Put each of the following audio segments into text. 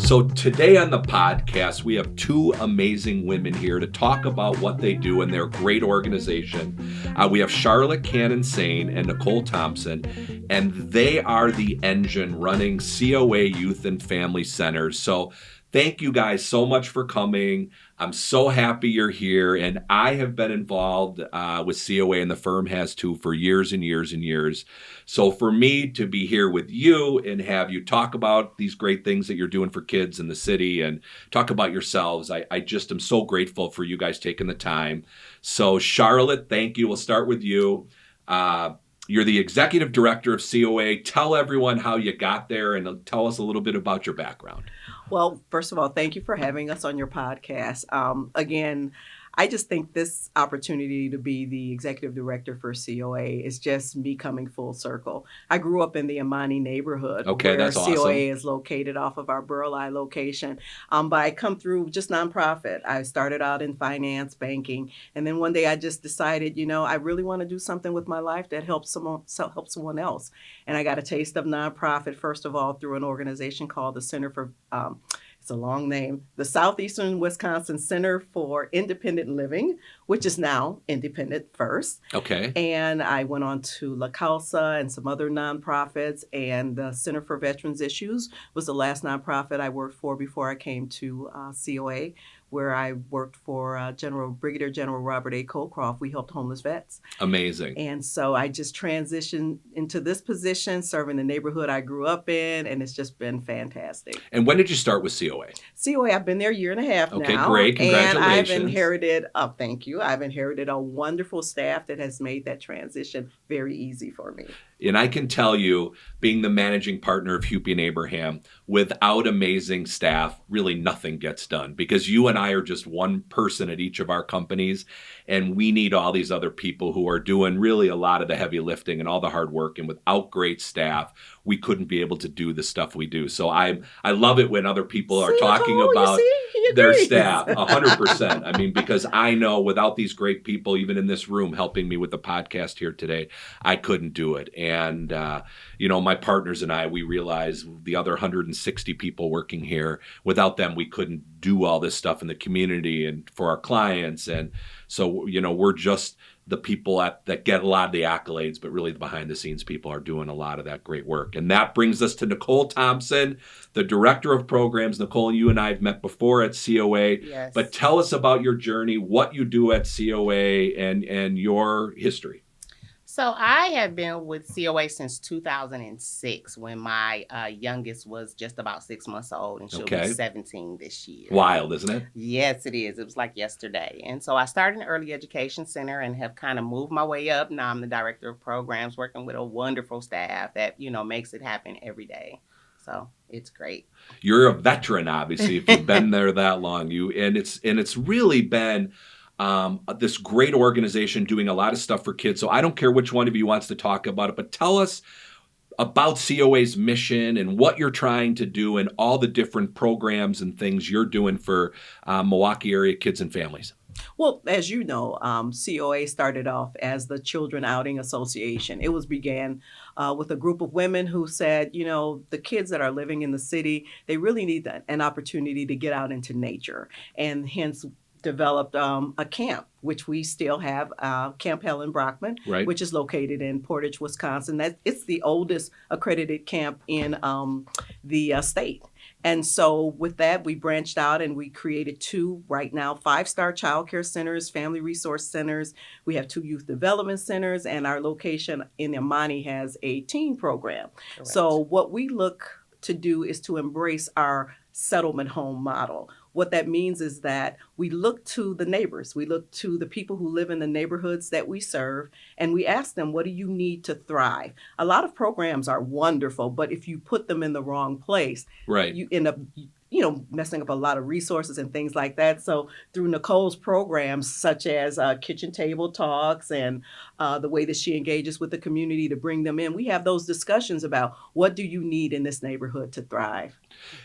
So today on the podcast, we have two amazing women here to talk about what they do in their great organization. We have Charlotte Cannon-Sain and Nicole Thompson, and they are the engine running COA Youth and Family Centers. So thank you guys so much for coming. I'm so happy you're here, and I have been involved with COA, and the firm has too, for years and years and years. So for me to be here with you and have you talk about these great things that you're doing for kids in the city and talk about yourselves, I just am so grateful for you guys taking the time. So Charlotte, thank you. We'll start with you. You're the executive director of COA. Tell everyone how you got there and tell us a little bit about your background. Well, first of all, thank you for having us on your podcast. Again, I just think this opportunity to be the executive director for COA is just me coming full circle. I grew up in the Amani neighborhood Okay, where that's COA awesome. is located off of our Burleigh location. But I come through just nonprofit. I started out in finance, banking, and then one day I just decided, I really want to do something with my life that helps someone else. And I got a taste of nonprofit, first of all, through an organization called the Center for it's a long name, the Southeastern Wisconsin Center for Independent Living, which is now Independent First. Okay. And I went on to La Causa and some other nonprofits, and the Center for Veterans Issues was the last nonprofit I worked for before I came to COA, where I worked for Brigadier General Robert A. Colcroft. We helped homeless vets. Amazing. And so I just transitioned into this position, serving the neighborhood I grew up in, and it's just been fantastic. And when did you start with COA? COA, I've been there a year and a half now. Okay, great. Congratulations. And thank you. I've inherited a wonderful staff that has made that transition very easy for me. And I can tell you, being the managing partner of Hupy and Abraham, without amazing staff, really nothing gets done, because you and I are just one person at each of our companies, and we need all these other people who are doing really a lot of the heavy lifting and all the hard work. And without great staff, we couldn't be able to do the stuff we do. So I love it when other people are talking about their staff. 100%. I mean, because I know without these great people, even in this room helping me with the podcast here today, I couldn't do it. And, my partners and I, we realize the other 160 people working here, without them, we couldn't do all this stuff in the community and for our clients. And so, we're just the people that get a lot of the accolades, but really the behind the scenes people are doing a lot of that great work. And that brings us to Nicole Thompson, the director of programs. Nicole, you and I have met before at COA, Yes. But tell us about your journey, what you do at COA and your history. So I have been with COA since 2006 when my youngest was just about 6 months old, and she'll Okay. be 17 this year. Wild, isn't it? Yes, it is. It was like yesterday. And so I started an early education center and have kind of moved my way up. Now I'm the director of programs, working with a wonderful staff that, makes it happen every day. So it's great. You're a veteran, obviously, if you've been there that long. And it's really been this great organization doing a lot of stuff for kids. So I don't care which one of you wants to talk about it, but tell us about COA's mission and what you're trying to do and all the different programs and things you're doing for Milwaukee area kids and families. Well, as you know, COA started off as the Children Outing Association. It began with a group of women who said, the kids that are living in the city, they really need an opportunity to get out into nature, and hence developed a camp, which we still have, Camp Helen Brockman, Right. which is located in Portage, Wisconsin. It's the oldest accredited camp in the state. And so with that, we branched out and we created 2 right now, 5-star childcare centers, family resource centers. We have 2 youth development centers, and our location in Amani has a teen program. Correct. So what we look to do is to embrace our settlement home model. What that means is that we look to the neighbors, we look to the people who live in the neighborhoods that we serve, and we ask them, what do you need to thrive? A lot of programs are wonderful, but if you put them in the wrong place, Right. you end up messing up a lot of resources and things like that. So through Nicole's programs, such as kitchen table talks and the way that she engages with the community to bring them in, we have those discussions about what do you need in this neighborhood to thrive.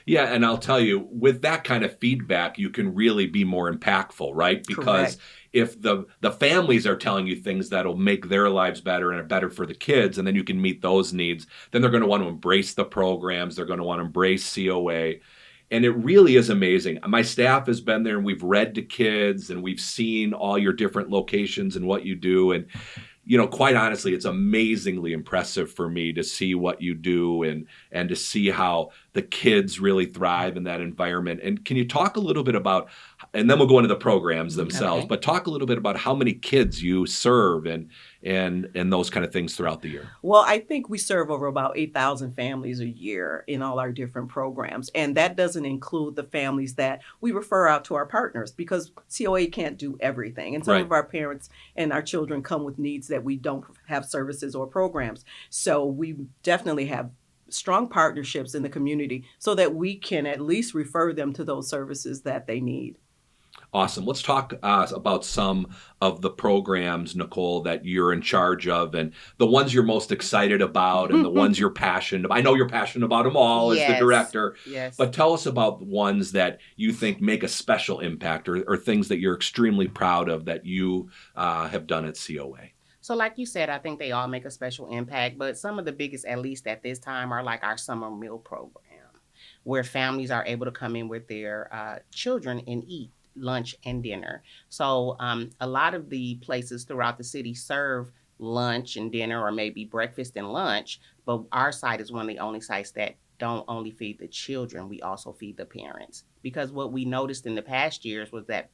Yeah, and I'll tell you, with that kind of feedback, you can really be more impactful, right? Because Correct. if the families are telling you things that'll make their lives better and are better for the kids, and then you can meet those needs, then they're going to want to embrace the programs. They're going to want to embrace COA. And it really is amazing. My staff has been there and we've read to kids and we've seen all your different locations and what you do. And quite honestly, it's amazingly impressive for me to see what you do and to see how the kids really thrive in that environment. And can you talk a little bit about, and then we'll go into the programs themselves, Okay. but talk a little bit about how many kids you serve and those kind of things throughout the year. Well, I think we serve over about 8,000 families a year in all our different programs. And that doesn't include the families that we refer out to our partners because COA can't do everything. And some Right. of our parents and our children come with needs that we don't have services or programs. So we definitely have strong partnerships in the community so that we can at least refer them to those services that they need. Awesome. Let's talk about some of the programs, Nicole, that you're in charge of and the ones you're most excited about and the ones you're passionate about. I know you're passionate about them all as the Yes. director, Yes. but tell us about the ones that you think make a special impact or things that you're extremely proud of that you have done at COA. So like you said, I think they all make a special impact, but some of the biggest, at least at this time, are like our summer meal program, where families are able to come in with their children and eat lunch and dinner. So a lot of the places throughout the city serve lunch and dinner or maybe breakfast and lunch, but our site is one of the only sites that don't only feed the children, we also feed the parents. Because what we noticed in the past years was that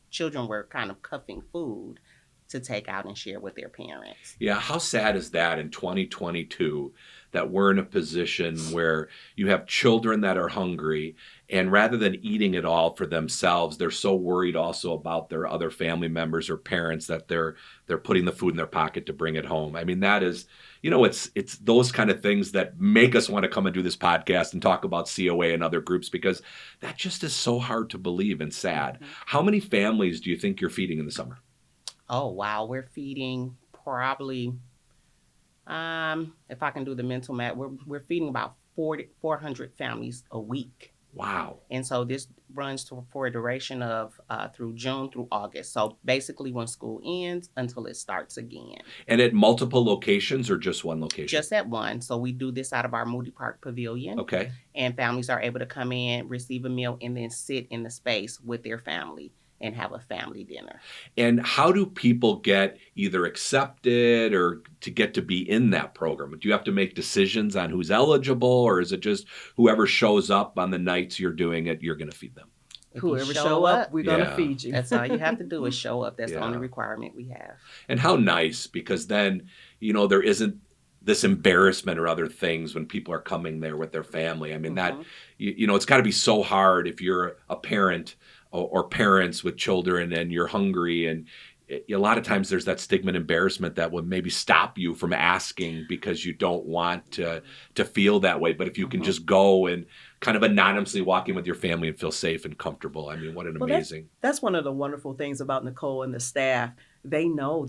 children were kind of cuffing food to take out and share with their parents. Yeah, how sad is that in 2022 that we're in a position where you have children that are hungry and rather than eating it all for themselves, they're so worried also about their other family members or parents that they're putting the food in their pocket to bring it home. I mean, that is, it's those kind of things that make us want to come and do this podcast and talk about COA and other groups because that just is so hard to believe and sad. Mhm. How many families do you think you're feeding in the summer? Oh, wow. We're feeding probably, if I can do the mental math, we're feeding about 400 families a week. Wow. And so this runs for a duration of through June through August. So basically when school ends until it starts again. And at multiple locations or just one location? Just at one. So we do this out of our Moody Park Pavilion. Okay. And families are able to come in, receive a meal, and then sit in the space with their family and have a family dinner. And how do people get either accepted or to get to be in that program? Do you have to make decisions on who's eligible or is it just whoever shows up on the nights you're doing it, you're going to feed them? If you Whoever show up, we're going to Yeah. feed you. That's all you have to do is show up. That's the Yeah. only requirement we have. And how nice, because then, there isn't this embarrassment or other things when people are coming there with their family. I mean, that, Mhm. it's got to be so hard if you're a parent or parents with children and you're hungry and a lot of times there's that stigma and embarrassment that would maybe stop you from asking because you don't want to feel that way. But if you can Mhm. just go and kind of anonymously walk in with your family and feel safe and comfortable, I mean, what an Well, amazing. That's one of the wonderful things about Nicole and the staff. They know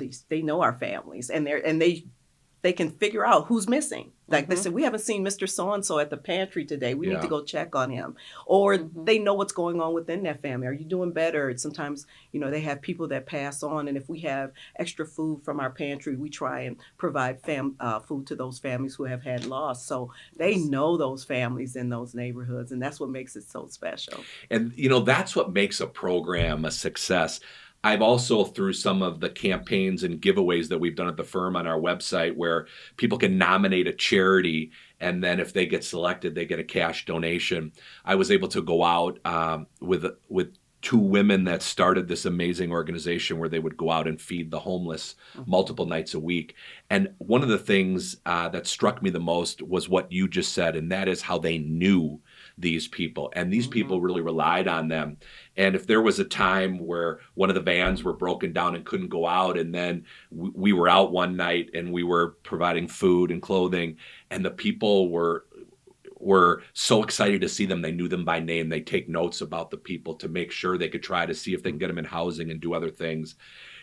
our families, and they can figure out who's missing. Like they Mhm. said, we haven't seen Mr. So-and-so at the pantry today. We need Yeah. to go check on him. Or Mhm. they know what's going on within that family. Are you doing better? Sometimes, they have people that pass on. And if we have extra food from our pantry, we try and provide food to those families who have had loss. So they Yes. know those families in those neighborhoods. And that's what makes it so special. And, that's what makes a program a success. I've also, through some of the campaigns and giveaways that we've done at the firm on our website, where people can nominate a charity, and then if they get selected, they get a cash donation. I was able to go out with two women that started this amazing organization where they would go out and feed the homeless multiple nights a week. And one of the things that struck me the most was what you just said, and that is how they knew these people. And these people really relied on them. And if there was a time where one of the vans were broken down and couldn't go out, and then we were out one night and we were providing food and clothing, and the people were so excited to see them. They knew them by name. They take notes about the people to make sure they could try to see if they can get them in housing and do other things.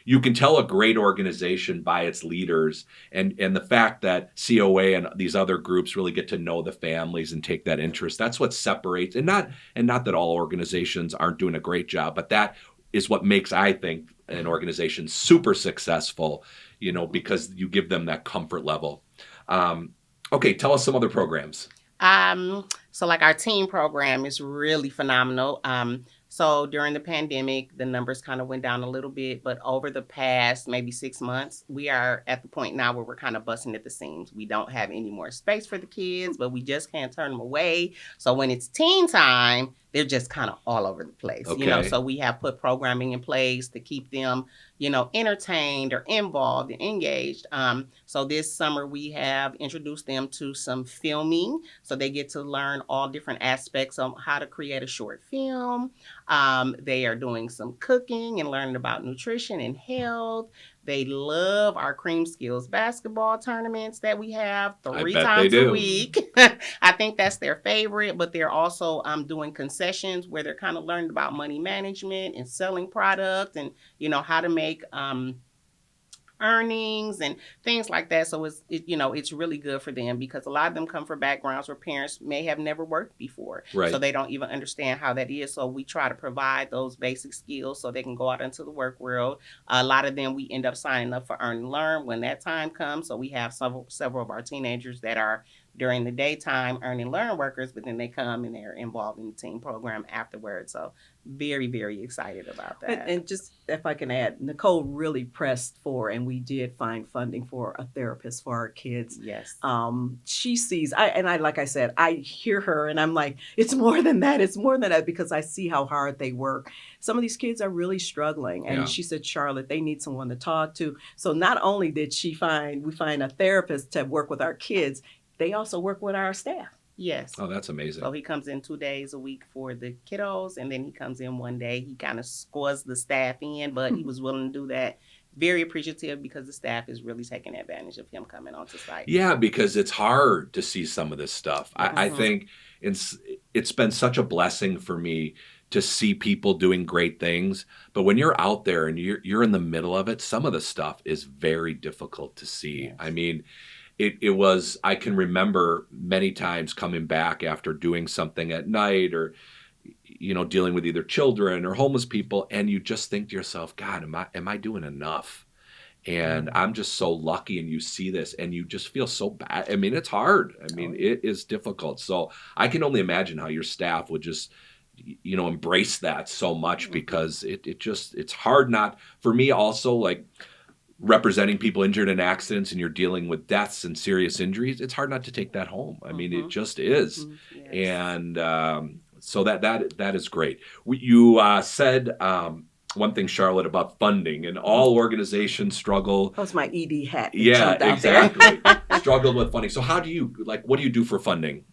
You can tell a great organization by its leaders, and the fact that COA and these other groups really get to know the families and take that interest. That's what separates, and not that all organizations aren't doing a great job, but that is what makes, I think, an organization super successful, because you give them that comfort level. Okay, tell us some other programs. So like our teen program is really phenomenal. So during the pandemic, the numbers kind of went down a little bit, but over the past maybe 6 months, we are at the point now where we're kind of busting at the seams. We don't have any more space for the kids, but we just can't turn them away. So when it's teen time, they're just kind of all over the place, Okay. so we have put programming in place to keep them, entertained or involved and engaged. So this summer we have introduced them to some filming, so they get to learn all different aspects of how to create a short film. They are doing some cooking and learning about nutrition and health. They love our Cream Skills basketball tournaments that we have I three bet they times a do. week. I think that's their favorite, but they're also doing concessions where they're kind of learning about money management and selling product and, how to make earnings and things like that. So it's really good for them because a lot of them come from backgrounds where parents may have never worked before. Right. So they don't even understand how that is. So we try to provide those basic skills so they can go out into the work world. A lot of them we end up signing up for Earn and Learn when that time comes. So we have several of our teenagers that are during the daytime Earn and Learn workers, but then they come and they're involved in the team program afterwards. So very, very excited about that. And just if I can add, Nicole really pressed for, and we did find funding for a therapist for our kids. Yes. She sees, like I said, I hear her and I'm like, it's more than that. It's more than that because I see how hard they work. Some of these kids are really struggling. And Yeah. she said, Charlotte, they need someone to talk to. So not only did we find a therapist to work with our kids, they also work with our staff. Yes. Oh, that's amazing. So he comes in 2 days a week for the kiddos, and then he comes in one day. He kind of scores the staff in, but he was willing to do that. Very appreciative because the staff is really taking advantage of him coming onto site. Yeah, because it's hard to see some of this stuff. I think it's been such a blessing for me to see people doing great things. But when you're out there and you're in the middle of it, some of the stuff is very difficult to see. Yes. I mean, it was, I can remember many times coming back after doing something at night or, dealing with either children or homeless people. And you just think to yourself, God, am I doing enough? And I'm just so lucky. And you see this and you just feel so bad. I mean, it's hard. I mean, it is difficult. So I can only imagine how your staff would just, embrace that so much because it's hard not, for me also, like, representing people injured in accidents and you're dealing with deaths and serious injuries, it's hard not to take that home. I mean, it just is. Yes. And so that is great. You said one thing, Charlotte, about funding, and all organizations struggle. That was my ED hat. Yeah, jumped out exactly. there. Struggle with funding. So how do you, what do you do for funding?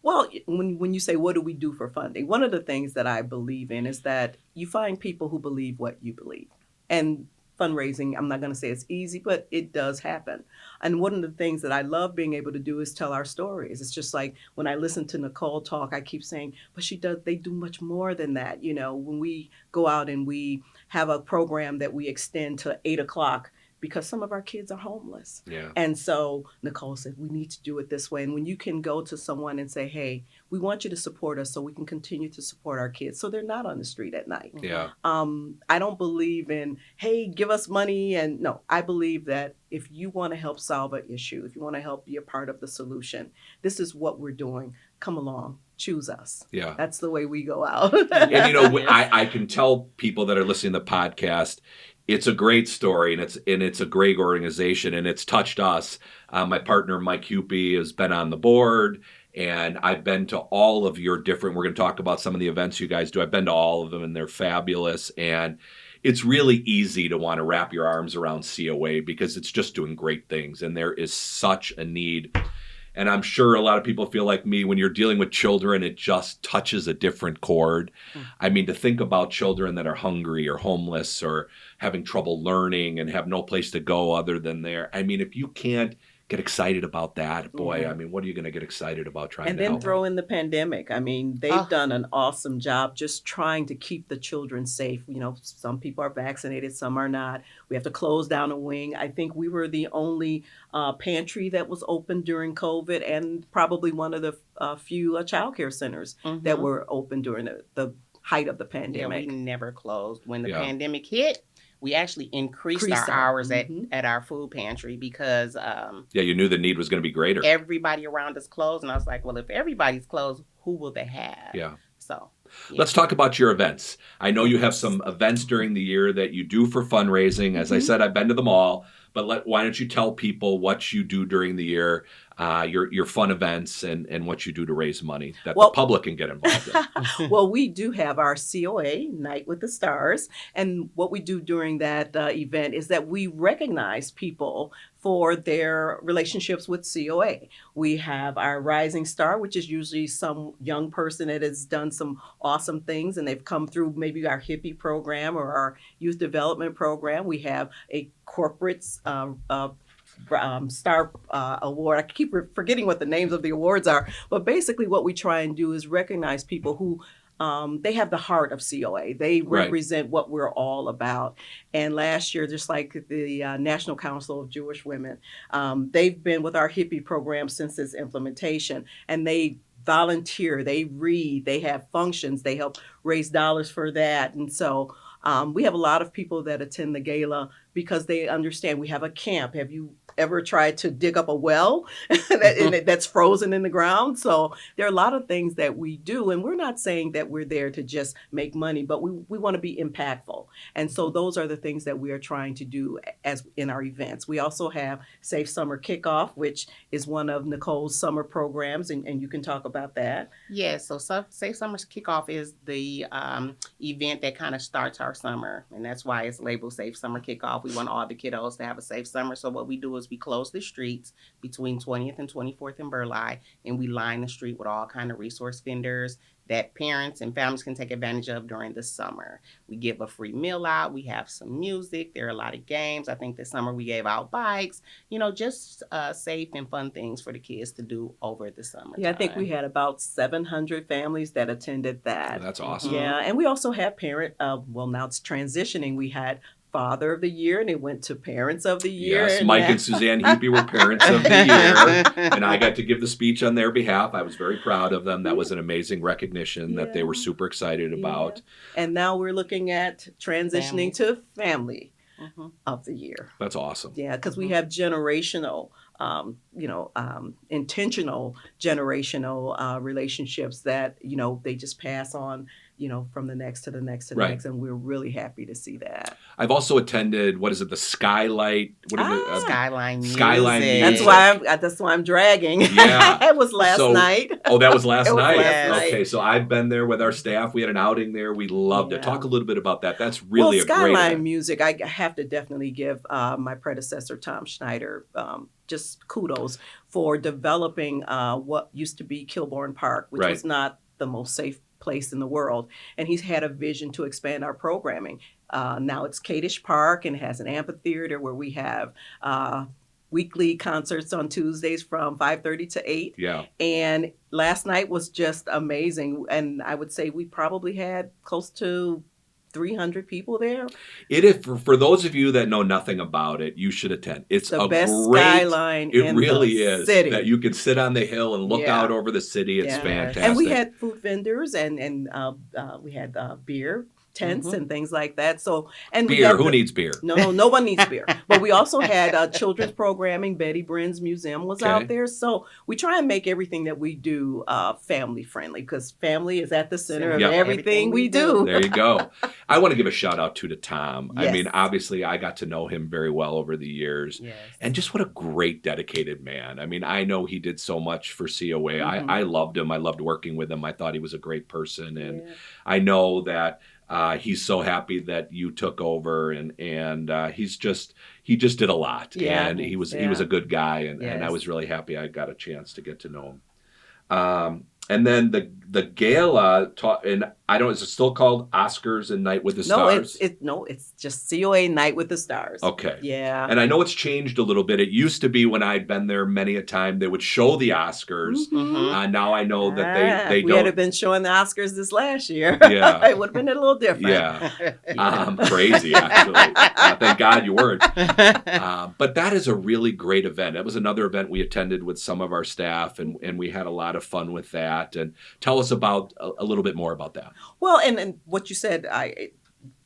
Well, when you say, what do we do for funding? One of the things that I believe in is that you find people who believe what you believe. And fundraising, I'm not going to say it's easy, but it does happen. And one of the things that I love being able to do is tell our stories. It's just like when I listen to Nicole talk, I keep saying, but they do much more than that. When we go out and we have a program that we extend to 8:00, because some of our kids are homeless. Yeah. And so Nicole said, we need to do it this way. And when you can go to someone and say, hey, we want you to support us so we can continue to support our kids so they're not on the street at night. Yeah. I don't believe in, hey, give us money. And no, I believe that if you want to help solve an issue, if you want to help be a part of the solution, this is what we're doing. Come along. Choose us. Yeah. That's the way we go out. And, I can tell people that are listening to the podcast, it's a great story and it's a great organization and it's touched us. My partner, Mike Hupy, has been on the board and I've been to all of your different, we're going to talk about some of the events you guys do. I've been to all of them and they're fabulous. And it's really easy to want to wrap your arms around COA because it's just doing great things. And there is such a need. And I'm sure a lot of people feel like me when you're dealing with children, it just touches a different chord. I mean, to think about children that are hungry or homeless or having trouble learning and have no place to go other than there. I mean, if you can't get excited about that, boy, I mean, what are you going to get excited about trying to help? And then throw in the pandemic. I mean, they've done an awesome job just trying to keep the children safe. Some people are vaccinated, some are not. We have to close down a wing. I think we were the only pantry that was open during COVID and probably one of the few child care centers that were open during the height of the pandemic. Yeah, we never closed. When the pandemic hit, we actually increased Increase our our- hours Mhm. at our food pantry because Yeah, you knew the need was going to be greater. everybody around us closed, and I was like, well, if everybody's closed, who will they have? Yeah. So yeah. Let's talk about your events. I know you have some events during the year that you do for fundraising. As I Mhm. said, I've been to them all, but why don't you tell people what you do during the year, your fun events, and what you do to raise money that the Well- public can get involved in. Well, we do have our COA, Night with the Stars. And what we do during that event is that we recognize people for their relationships with COA. We have our Rising Star, which is usually some young person that has done some awesome things and they've come through maybe our Hupy program or our youth development program. We have a corporate star award. I keep forgetting what the names of the awards are, but basically what we try and do is recognize people who they have the heart of COA. They Right. represent what we're all about. And last year, just like the National Council of Jewish Women, they've been with our Hupy program since its implementation, and they volunteer, they read, they have functions, they help raise dollars for that. And so we have a lot of people that attend the gala because they understand we have a camp. Have you ever tried to dig up a well that's frozen in the ground? So there are a lot of things that we do, and we're not saying that we're there to just make money, but we want to be impactful. And so those are the things that we are trying to do as in our events. We also have Safe Summer Kickoff, which is one of Nicole's summer programs, and you can talk about that. Yeah, so Safe Summer's Kickoff is the event that kind of starts our summer, and that's why it's labeled Safe Summer Kickoff. We want all the kiddos to have a safe summer. So what we do is we close the streets between 20th and 24th in Burleigh, and we line the street with all kind of resource vendors that parents and families can take advantage of during the summer. We give a free meal out. We have some music. There are a lot of games. I think this summer we gave out bikes, just safe and fun things for the kids to do over the summer. Yeah, I think we had about 700 families that attended that. That's awesome. Yeah, and we also have now it's transitioning. We had Father of the Year, and it went to Parents of the Year. Yes, and Mike that- and Suzanne Hupy were Parents of the Year, and I got to give the speech on their behalf. I was very proud of them. That was an amazing recognition that they were Yeah. super excited about. And now we're looking at transitioning to Family Mhm. of the Year. That's awesome. Yeah, because we have generational, intentional generational relationships that, they just pass on, from the next to the next to the Right. next. And we're really happy to see that. I've also attended, the Skylight? What is it? Skyline Music. Skyline That's Music. that's why I'm dragging. Yeah. It was last So- night. Oh, that was last It was night? last night. Okay, so I've been there with our staff. We had an outing there. We loved it. Yeah. Talk a little bit about that. That's really a great Skyline event. Music, I have to definitely give my predecessor, Tom Schneider, just kudos for developing what used to be Kilbourne Park, which Right. was not the most safe place in the world. And he's had a vision to expand our programming. Now it's Kadish Park and it has an amphitheater where we have weekly concerts on Tuesdays from 5:30 to 8. Yeah. And last night was just amazing. And I would say we probably had close to 300 people there. It is for those of you that know nothing about it, you should attend. It's The a best great skyline It in really the is city. that you can sit on the hill and look Yeah. out over the city. It's Yeah. fantastic. And we had food vendors and we had beer tents Mhm. and things like that. So and we beer. had Who needs beer? No one needs beer. But we also had children's programming. Betty Brin's Museum was Okay. out there. So we try and make everything that we do family friendly because family is at the center of Yeah. everything we do. There you go. I want to give a shout out to Tom. I Yes. mean, obviously, I got to know him very well over the years. Yes. And just what a great, dedicated man. I mean, I know he did so much for COA. Mhm. I loved him. I loved working with him. I thought he was a great person. And Yeah. I know that he's so happy that you took over, and he just did a lot. Yeah. And he was Yeah. a good guy, and I Yes. was really happy I got a chance to get to know him. And then the gala taught, and I don't. Is it still called Oscars and Night with the Stars? It's just COA Night with the Stars. Okay. Yeah. And I know it's changed a little bit. It used to be when I'd been there many a time, they would show the Oscars. Mhm. Now I know that they we had don't. been showing the Oscars this last year. Yeah. It would have been a little different. Yeah. Crazy, actually. Thank God you weren't. But that is a really great event. That was another event we attended with some of our staff, and we had a lot of fun with that. And tell us about a little bit more about that. Well, and what you said,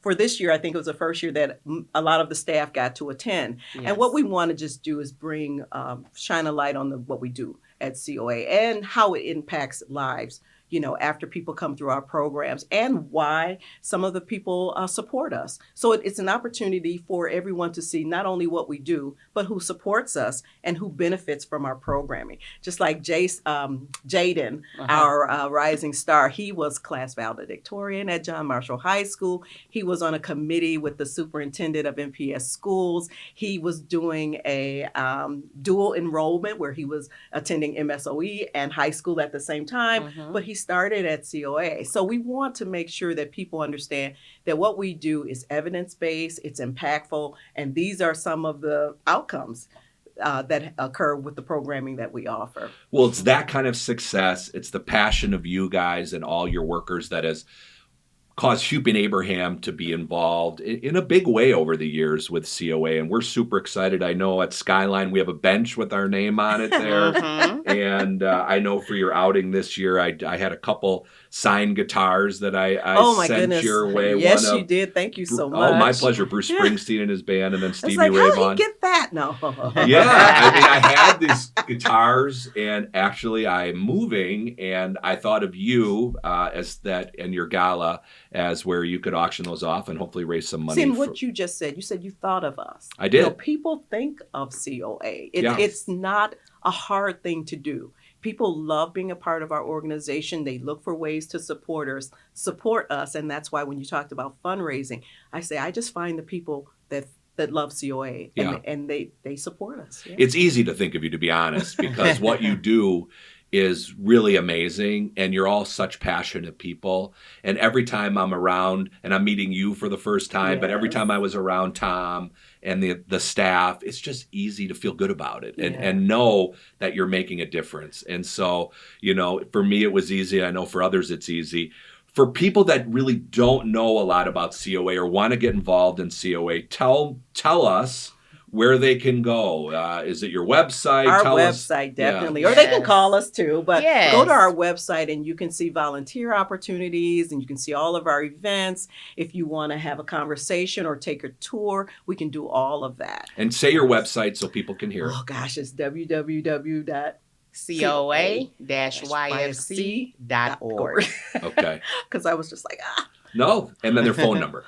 for this year, I think it was the first year that a lot of the staff got to attend. Yes. And what we want to just do is bring, shine a light on what we do at COA and how it impacts lives, after people come through our programs, and why some of the people support us. So it's an opportunity for everyone to see not only what we do, but who supports us and who benefits from our programming. Just like Jaden, our rising star, he was class valedictorian at John Marshall High School. He was on a committee with the superintendent of MPS schools. He was doing a dual enrollment where he was attending MSOE and high school at the same time, but he started at COA. So we want to make sure that people understand that what we do is evidence-based, it's impactful, and these are some of the outcomes that occur with the programming that we offer. Well, it's that kind of success. It's the passion of you guys and all your workers that has caused Hupy and Abraham to be involved in a big way over the years with COA, and we're super excited. I know at Skyline we have a bench with our name on it there, and I know for your outing this year, I had a couple signed guitars that I sent goodness. your way. Yes, you did. Thank you so much. Oh, my pleasure. Bruce Springsteen and his band, and then Stevie Ray Ray Vaughan. Vaughan. Get that? No. Yeah, I had these guitars, and actually I'm moving, and I thought of you as that and your gala as where you could auction those off and hopefully raise some money. See, what you just said, you said you thought of us. I did. People think of COA. It's not a hard thing to do. People love being a part of our organization. They look for ways to support us. And that's why when you talked about fundraising, I say, I just find the people that love COA and they support us. Yeah. It's easy to think of you, to be honest, because what you do is really amazing, and you're all such passionate people. And every time I'm around, and I'm meeting you for the first time, but every time I was around Tom and the staff, it's just easy to feel good about it and know that you're making a difference. And so, for me, it was easy. I know for others, it's easy. For people that really don't know a lot about COA or want to get involved in COA, tell us where they can go. Is it your website? Our website, definitely. Yeah. Or they can call us too. But go to our website and you can see volunteer opportunities and you can see all of our events. If you want to have a conversation or take a tour, we can do all of that. And say your website so people can hear it. Oh, gosh, it's www.coa-yfc.org. Okay. Because I was just like, No. And then their phone number.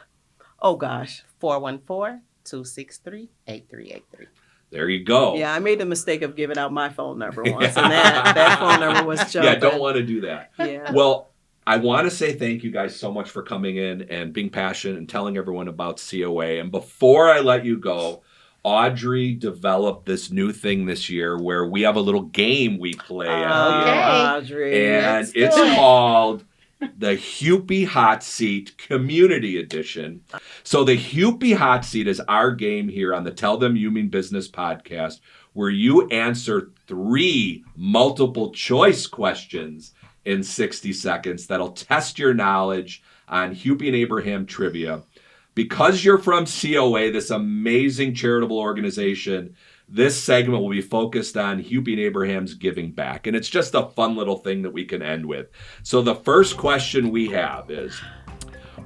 Oh, gosh. 414-263-8383. There you go. Yeah, I made the mistake of giving out my phone number once, and that phone number was jumping. Yeah, don't want to do that. Yeah. Well, I want to say thank you guys so much for coming in and being passionate and telling everyone about COA. And before I let you go, Audrey developed this new thing this year where we have a little game we play at the end. Audrey. And it's called the Hupy Hot Seat Community Edition. So the Hupy Hot Seat is our game here on the Tell Them You Mean Business podcast, where you answer 3 multiple choice questions in 60 seconds that'll test your knowledge on Hupy and Abraham trivia. Because you're from COA, this amazing charitable organization, this segment will be focused on Hupy and Abraham's giving back. And it's just a fun little thing that we can end with. So the first question we have is,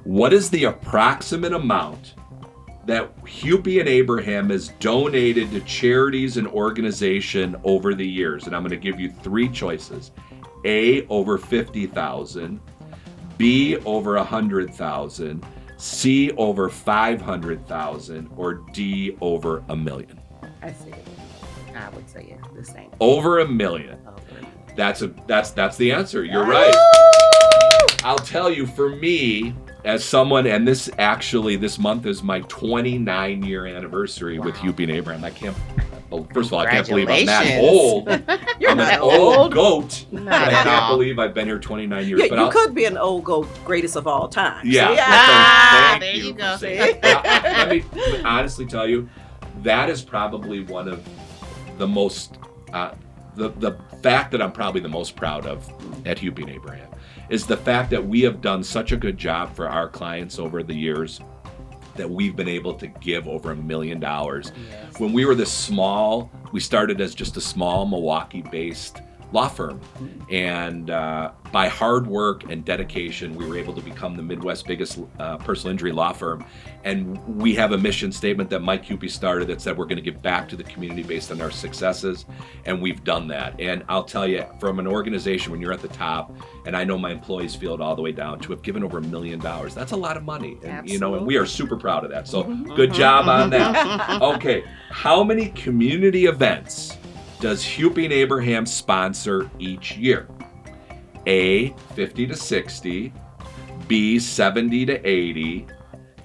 what is the approximate amount that Hupy and Abraham has donated to charities and organization over the years? And I'm going to give you 3 choices. A, over 50,000, B, over 100,000, C, over 500,000, or D, over $1 million. I see. I would say the same. Over $1 million. That's the answer. You're right. I'll tell you, for me, as someone, and this month is my 29-year anniversary with Hupy and Abraham. First of all, I can't believe I'm that old. You're I'm not an old goat. Not But I at can't all. believe I've been here 29 years. Yeah, but you could be an old goat, greatest of all time. Yeah. So, Thank there you for go. saying that. Let me honestly tell you, that is probably one of the most, the fact that I'm probably the most proud of at Hupy and Abraham is the fact that we have done such a good job for our clients over the years that we've been able to give over $1 million. Yes. When we were this small, we started as just a small Milwaukee-based law firm. And by hard work and dedication, we were able to become the Midwest's biggest personal injury law firm. And we have a mission statement that Mike Hupy started that said we're going to give back to the community based on our successes. And we've done that. And I'll tell you, from an organization, when you're at the top, and I know my employees feel it all the way down, to have given over $1 million, that's a lot of money. And, you know, and we are super proud of that. So good job on that. Okay, how many community events does Hupy and Abraham sponsor each year? A, 50 to 60, B, 70 to 80,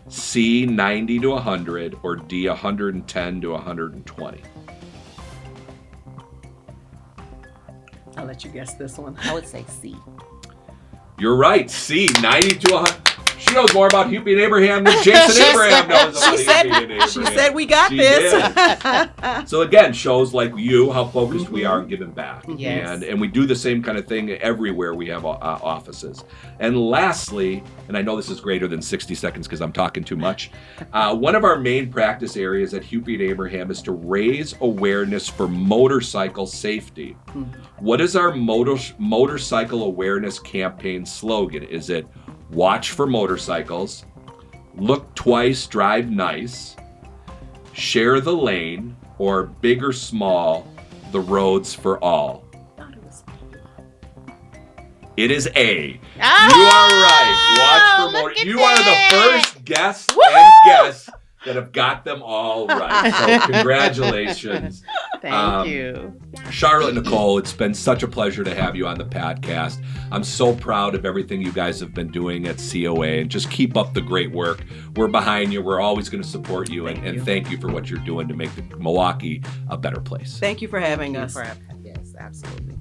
C, 90 to 100, or D, 110 to 120? I'll let you guess this one. I would say C. You're right, C, 90 to 100. She knows more about Hupy and Abraham than Jason Abraham knows about Hupy and Abraham. She said we got She this. did. So again, shows like you how focused we are on giving back. Yes. And we do the same kind of thing everywhere we have offices. And lastly, and I know this is greater than 60 seconds because I'm talking too much, one of our main practice areas at Hupy and Abraham is to raise awareness for motorcycle safety. What is our motorcycle awareness campaign slogan? Is it watch for motorcycles, look twice, drive nice, share the lane, or big or small, the roads for all? It is A. Oh, You are right. Watch for look at You are the that. first guest Woo-hoo! and guests that have got them all right. So congratulations. Thank you. Charlotte, Nicole, it's been such a pleasure to have you on the podcast. I'm so proud of everything you guys have been doing at COA, and just keep up the great work. We're behind you. We're always going to support you, and thank you for what you're doing to make Milwaukee a better place. Thank you for having us. Yes, absolutely.